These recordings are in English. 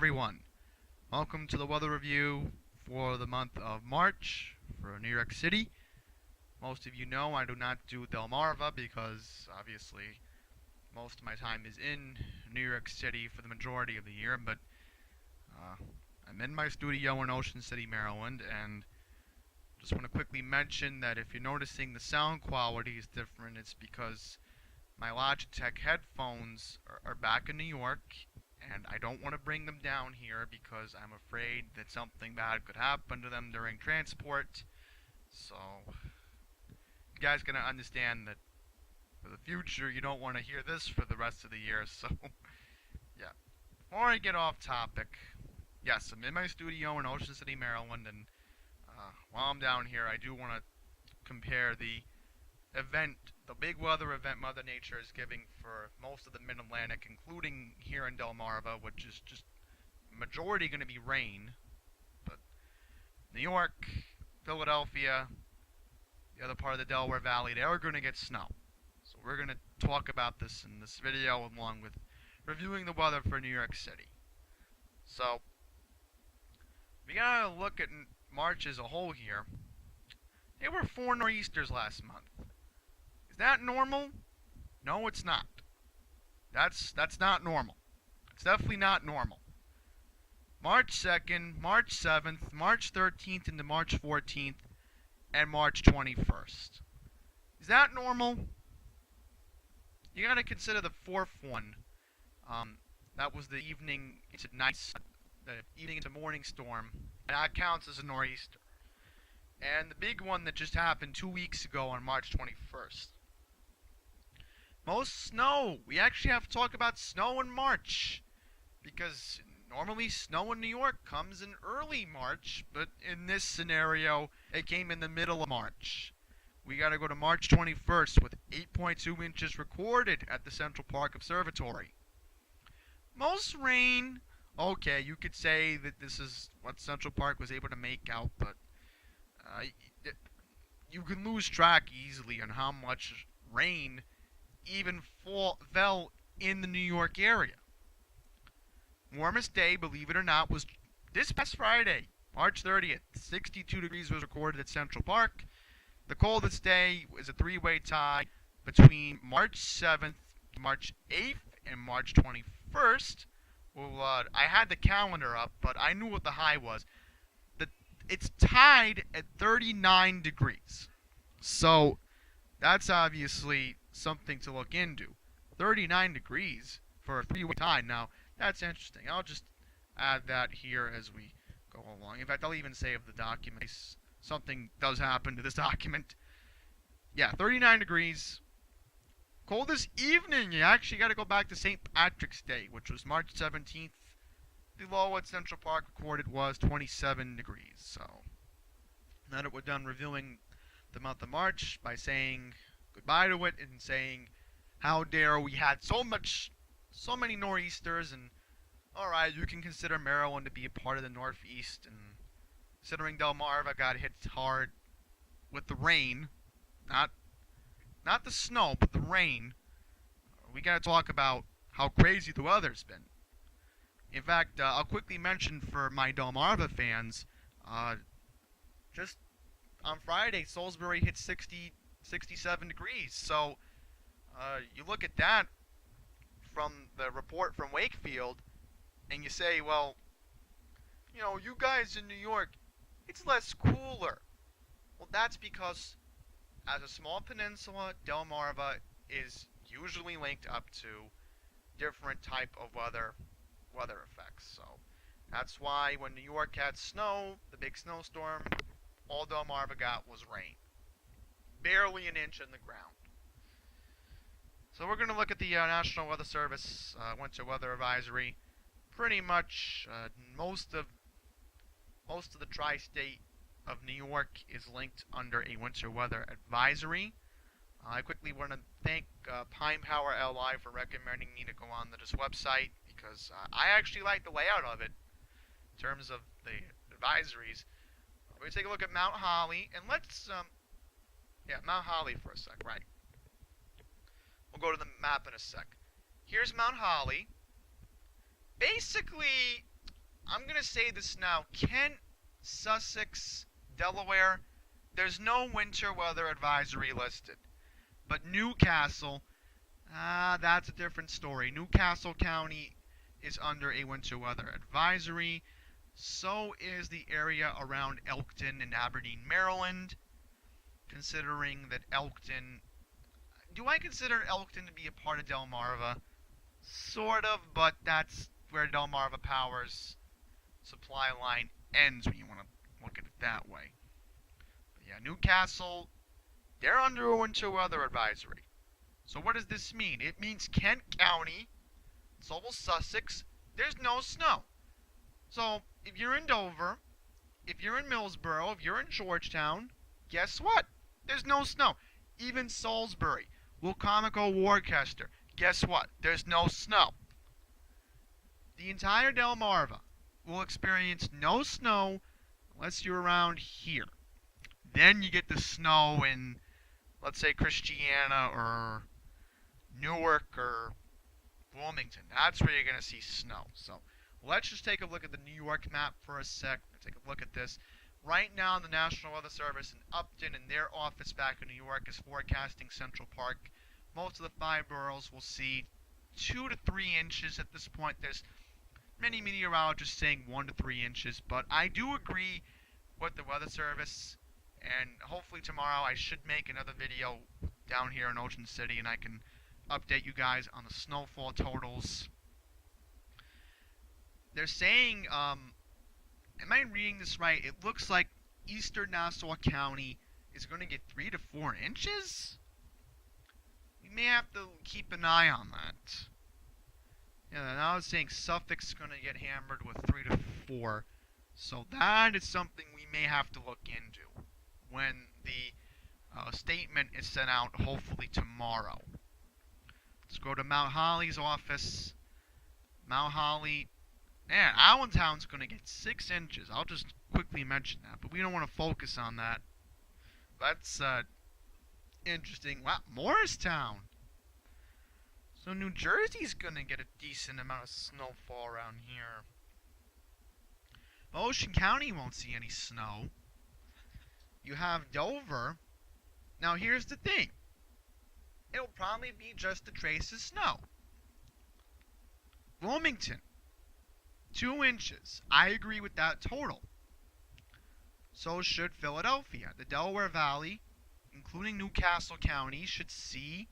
everyone. Welcome to the weather review for the month of March for New York City. Most of you know I do not do Delmarva because obviously most of my time is in New York City for the majority of the year, but I'm in my studio in Ocean City, Maryland, and just want to quickly mention that if you're noticing the sound quality is different, it's because my Logitech headphones are back in New York, and I don't want to bring them down here because I'm afraid that something bad could happen to them during transport. So you guys gonna understand that for the future you don't want to hear this for the rest of the year. So yeah. Before I get off topic, yes, I'm in my studio in Ocean City, Maryland, and while I'm down here I do want to compare the big weather event Mother Nature is giving for most of the Mid-Atlantic, including here in Delmarva, which is just majority going to be rain. But New York, Philadelphia, the other part of the Delaware Valley, they are going to get snow. So we're going to talk about this in this video along with reviewing the weather for New York City. So we got to look at March as a whole here. There were 4 Nor'easters last month. Is that normal? No, it's not. That's not normal. It's definitely not normal. March 2nd, March 7th, March 13th into March 14th, and March 21st. Is that normal? You gotta consider the 4th one. That was the evening into morning storm. And that counts as a nor'easter. And the big one that just happened 2 weeks ago on March 21st. Most snow. We actually have to talk about snow in March. Because normally snow in New York comes in early March. But in this scenario, it came in the middle of March. We got to go to March 21st with 8.2 inches recorded at the Central Park Observatory. Most rain. Okay, you could say that this is what Central Park was able to make out, but you can lose track easily on how much rain even fell in the New York area. Warmest day, believe it or not, was this past Friday, March 30th. 62 degrees was recorded at Central Park. The coldest day was a 3-way tie between March 7th, March 8th, and March 21st. Well, I had the calendar up, but I knew what the high was. It's tied at 39 degrees. So that's obviously something to look into. 39 degrees for a 3-way tie. Now, that's interesting. I'll just add that here as we go along. In fact, I'll even save the document in case something does happen to this document. Yeah, 39 degrees. Coldest evening, you actually got to go back to St. Patrick's Day, which was March 17th. The low at Central Park recorded was 27 degrees. So now that we're done reviewing the month of March by saying goodbye to it and saying how dare we had so many nor'easters, and alright, you can consider Maryland to be a part of the Northeast, and considering Delmarva got hit hard with the rain, not the snow, but the rain, we got to talk about how crazy the weather's been. In fact, I'll quickly mention for my Delmarva fans, just on Friday, Salisbury hit 67 degrees. So you look at that from the report from Wakefield, and you say, well, you know, you guys in New York, it's less cooler. Well, that's because as a small peninsula, Delmarva is usually linked up to different type of weather effects. So that's why when New York had snow, the big snowstorm, all Delmarva got was rain. Barely an inch in the ground. So we're going to look at the National Weather Service winter weather advisory. Pretty much most of the tri-state of New York is linked under a winter weather advisory. I quickly want to thank Pine Power LI for recommending me to go on to this website because I actually like the layout of it in terms of the advisories. We're going to take a look at Mount Holly, and let's, Mount Holly for a sec, right. We'll go to the map in a sec. Here's Mount Holly. Basically, I'm going to say this now. Kent, Sussex, Delaware, there's no winter weather advisory listed. But Newcastle, that's a different story. Newcastle County is under a winter weather advisory. So is the area around Elkton and Aberdeen, Maryland. Considering that Elkton... Do I consider Elkton to be a part of Delmarva? Sort of, but that's where Delmarva Power's supply line ends when you want to look at it that way. But yeah, Newcastle, they're under a winter weather advisory. So what does this mean? It means Kent County, so will Sussex, there's no snow. So if you're in Dover, if you're in Millsboro, if you're in Georgetown, guess what? There's no snow. Even Salisbury, Wilcomico, Worcester, guess what? There's no snow. The entire Delmarva will experience no snow unless you're around here. Then you get the snow in, let's say, Christiana or Newark or Wilmington. That's where you're going to see snow. So let's just take a look at the New York map for a sec. Take a look at this. Right now, the National Weather Service in Upton and their office back in New York is forecasting Central Park. Most of the 5 boroughs will see 2 to 3 inches at this point. There's many meteorologists saying 1 to 3 inches, but I do agree with the Weather Service, and hopefully tomorrow I should make another video down here in Ocean City, and I can update you guys on the snowfall totals. They're saying, am I reading this right? It looks like eastern Nassau County is going to get 3 to 4 inches? We may have to keep an eye on that. Yeah, now it's saying Suffolk is going to get hammered with 3 to 4. So that is something we may have to look into when the statement is sent out, hopefully tomorrow. Let's go to Mount Holly's office. Mount Holly. Man, Allentown's going to get 6 inches. I'll just quickly mention that, but we don't want to focus on that. That's interesting. Wow, Morristown. So New Jersey's going to get a decent amount of snowfall around here. Ocean County won't see any snow. You have Dover. Now here's the thing. It'll probably be just a trace of snow. Wilmington, 2 inches. I agree with that total. So should Philadelphia. The Delaware Valley, including Newcastle County, should see...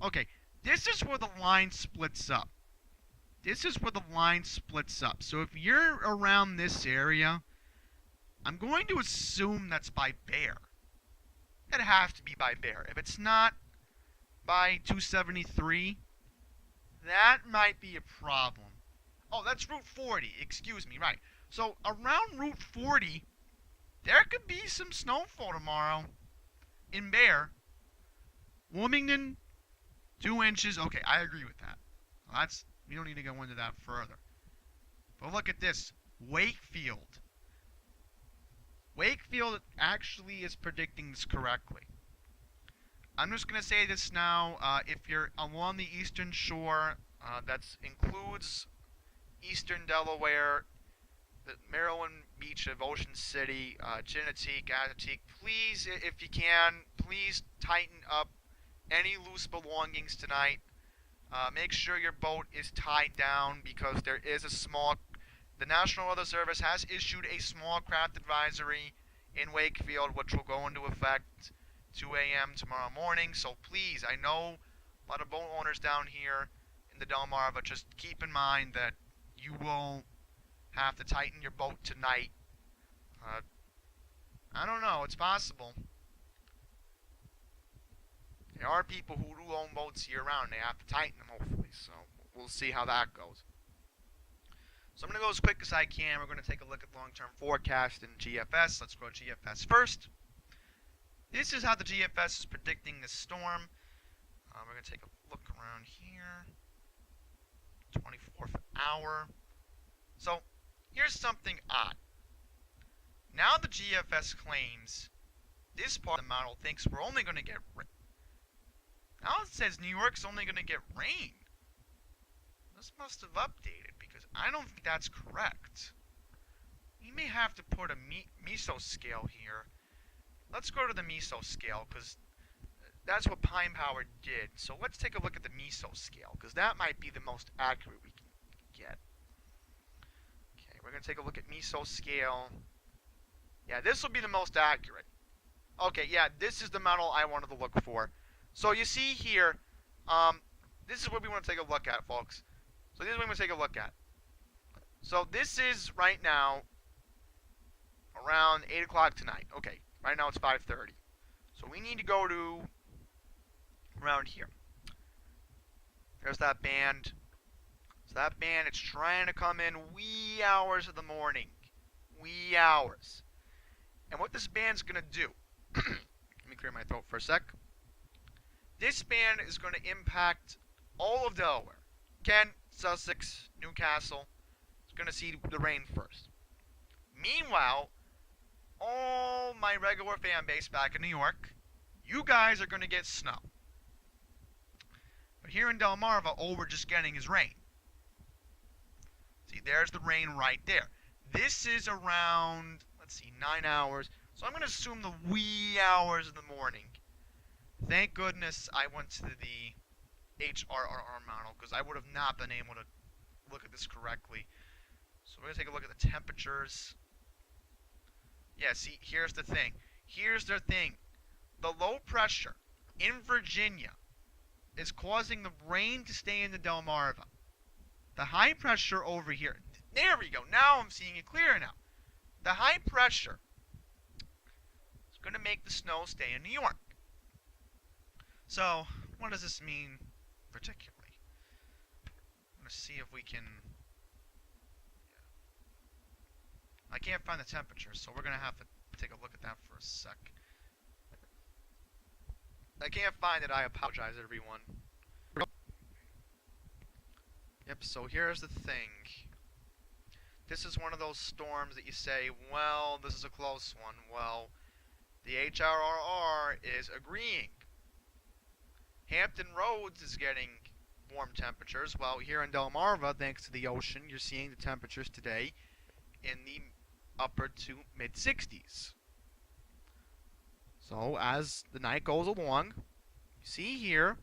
Okay, this is where the line splits up. This is where the line splits up. So if you're around this area, I'm going to assume that's by Bear. It has to be by Bear. If it's not by 273, that might be a problem. Oh, that's Route 40. Excuse me, right. So around Route 40, there could be some snowfall tomorrow in Bear. Wilmington, 2 inches. Okay, I agree with that. We don't need to go into that further. But look at this. Wakefield. Wakefield actually is predicting this correctly. I'm just going to say this now. If you're along the eastern shore, that includes eastern Delaware, the Maryland beach of Ocean City, Chinnetique, Atlantic, please, if you can, please tighten up any loose belongings tonight. Make sure your boat is tied down because there is a small... The National Weather Service has issued a small craft advisory in Wakefield, which will go into effect 2 a.m. tomorrow morning. So please, I know a lot of boat owners down here in the Delmarva, just keep in mind that you will have to tighten your boat tonight. I don't know, it's possible. There are people who do own boats year-round. They have to tighten them, hopefully. So we'll see how that goes. So I'm going to go as quick as I can. We're going to take a look at long-term forecast in GFS. Let's go GFS first. This is how the GFS is predicting this storm. We're going to take a look around here. 24th hour. So here's something odd. Now the GFS claims this part of the model thinks we're only going to get rain. Now it says New York's only going to get rain. This must have updated because because I don't think that's correct. We may have to put a meso scale here. Let's go to the meso scale, because that's what Pine Power did. So let's take a look at the meso scale, because that might be the most accurate we can get. Okay, we're going to take a look at meso scale. Yeah, this will be the most accurate. Okay, yeah, this is the metal I wanted to look for. So you see here, this is what we want to take a look at, folks. So this is what we want to take a look at. So this is right now around 8 o'clock tonight. Okay, right now it's 5:30. So we need to go to around here. There's that band. So that band, it's trying to come in wee hours of the morning. Wee hours. And what this band's going to do, let me clear my throat for a sec. This band is going to impact all of Delaware. Kent, Sussex, Newcastle. It's going to see the rain first. Meanwhile, all my regular fan base back in New York, you guys are going to get snow. But here in Delmarva, all we're just getting is rain. See, there's the rain right there. This is around, let's see, 9 hours. So I'm going to assume the wee hours of the morning. Thank goodness I went to the HRRR model, because I would have not been able to look at this correctly. So we're going to take a look at the temperatures. Yeah, see, here's the thing. Here's the thing. The low pressure in Virginia is causing the rain to stay in the Delmarva. The high pressure over here, there we go. Now I'm seeing it clear now. The high pressure is going to make the snow stay in New York. So, what does this mean particularly? I'm going to see if we can... I can't find the temperature, so we're going to have to take a look at that for a sec. I can't find it. I apologize, everyone. Yep, so here's the thing. This is one of those storms that you say, well, this is a close one. Well, the HRRR is agreeing. Hampton Roads is getting warm temperatures, while here in Delmarva, thanks to the ocean, you're seeing the temperatures today in the upper to mid-60s. So as the night goes along, you see here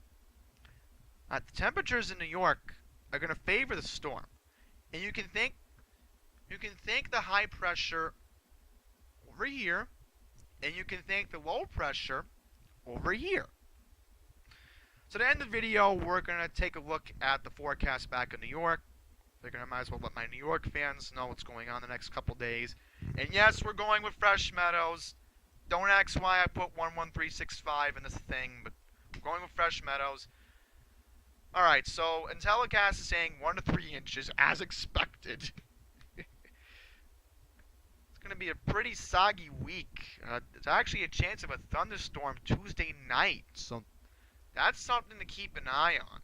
that the temperatures in New York are going to favor the storm, and you can think the high pressure over here, and you can think the low pressure over here. So to end the video, we're going to take a look at the forecast back in New York. I might as well let my New York fans know what's going on the next couple days. And yes, we're going with Fresh Meadows. Don't ask why I put 11365 in this thing, but we're going with Fresh Meadows. Alright, so Intellicast is saying 1 to 3 inches, as expected. It's going to be a pretty soggy week. There's actually a chance of a thunderstorm Tuesday night, so that's something to keep an eye on.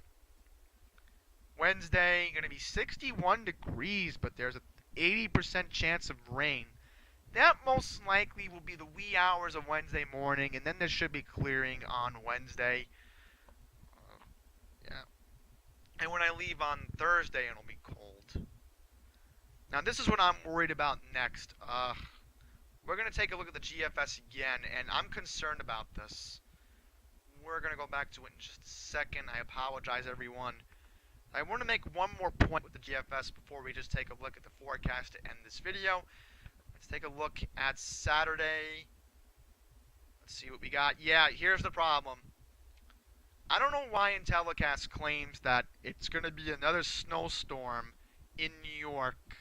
Wednesday, going to be 61 degrees, but there's an 80% chance of rain. That most likely will be the wee hours of Wednesday morning, and then there should be clearing on Wednesday. Yeah. And when I leave on Thursday, it'll be cold. Now, this is what I'm worried about next. We're going to take a look at the GFS again, and I'm concerned about this. We're going to go back to it in just a second. I apologize, everyone. I want to make one more point with the GFS before we just take a look at the forecast to end this video. Let's take a look at Saturday. Let's see what we got. Yeah, here's the problem. I don't know why Intellicast claims that it's going to be another snowstorm in New York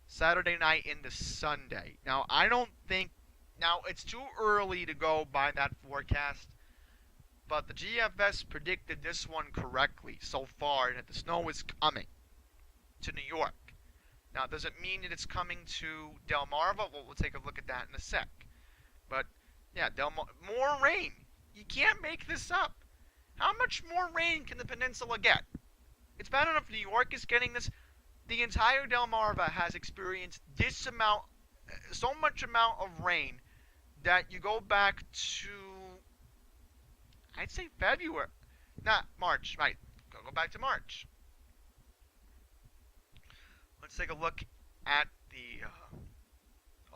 Saturday night into Sunday. Now, I don't think... Now, it's too early to go by that forecast. But the GFS predicted this one correctly so far, that the snow is coming to New York. Now, does it mean that it's coming to Delmarva? Well, we'll take a look at that in a sec. But, yeah, more rain. You can't make this up. How much more rain can the peninsula get? It's bad enough New York is getting this. The entire Delmarva has experienced this amount, so much amount of rain, that you go back to... I'd say February, not March, right, go back to March. Let's take a look at the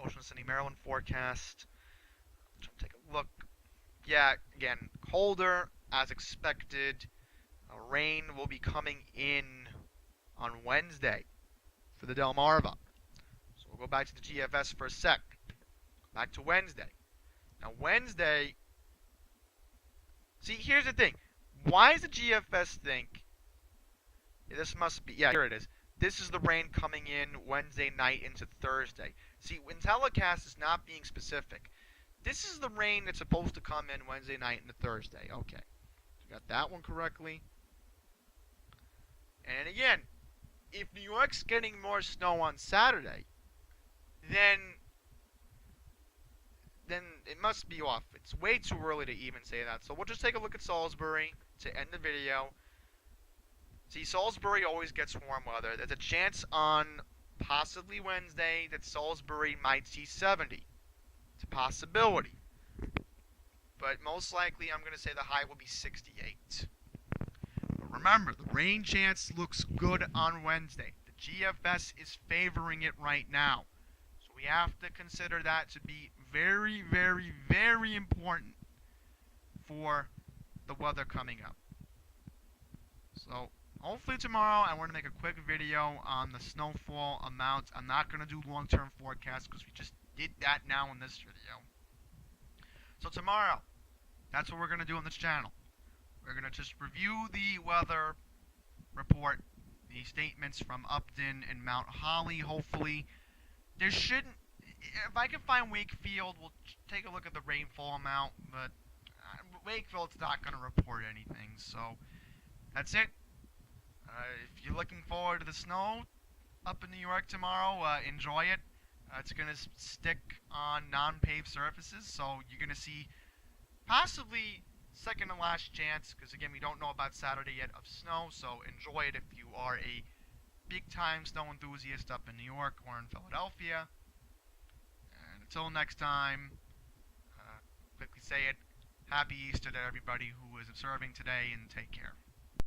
Ocean City, Maryland forecast. Take a look. Yeah, again, colder as expected. Rain will be coming in on Wednesday for the Delmarva. So we'll go back to the GFS for a sec. Back to Wednesday. Now Wednesday, see, here's the thing. Why does the GFS think this must be, yeah, here it is. This is the rain coming in Wednesday night into Thursday. See, when telecast is not being specific, this is the rain that's supposed to come in Wednesday night into Thursday. Okay. So got that one correctly. And again, if New York's getting more snow on Saturday, then it must be off. It's way too early to even say that. So we'll just take a look at Salisbury to end the video. See, Salisbury always gets warm weather. There's a chance on possibly Wednesday that Salisbury might see 70. It's a possibility. But most likely, I'm going to say the high will be 68. But remember, the rain chance looks good on Wednesday. The GFS is favoring it right now. So we have to consider that to be very, very, very important for the weather coming up. So hopefully tomorrow I want to make a quick video on the snowfall amount. I'm not going to do long-term forecasts because we just did that now in this video. So tomorrow, that's what we're going to do on this channel. We're going to just review the weather report, the statements from Upton and Mount Holly, hopefully. There shouldn't, if I can find Wakefield, we'll take a look at the rainfall amount, but Wakefield's not going to report anything, so that's it. If you're looking forward to the snow up in New York tomorrow, enjoy it. It's going to stick on non-paved surfaces, so you're going to see possibly second to last chance, because again, we don't know about Saturday yet of snow, so enjoy it if you are a big-time snow enthusiast up in New York or in Philadelphia. And until next time, quickly say it, Happy Easter to everybody who is observing today, and take care.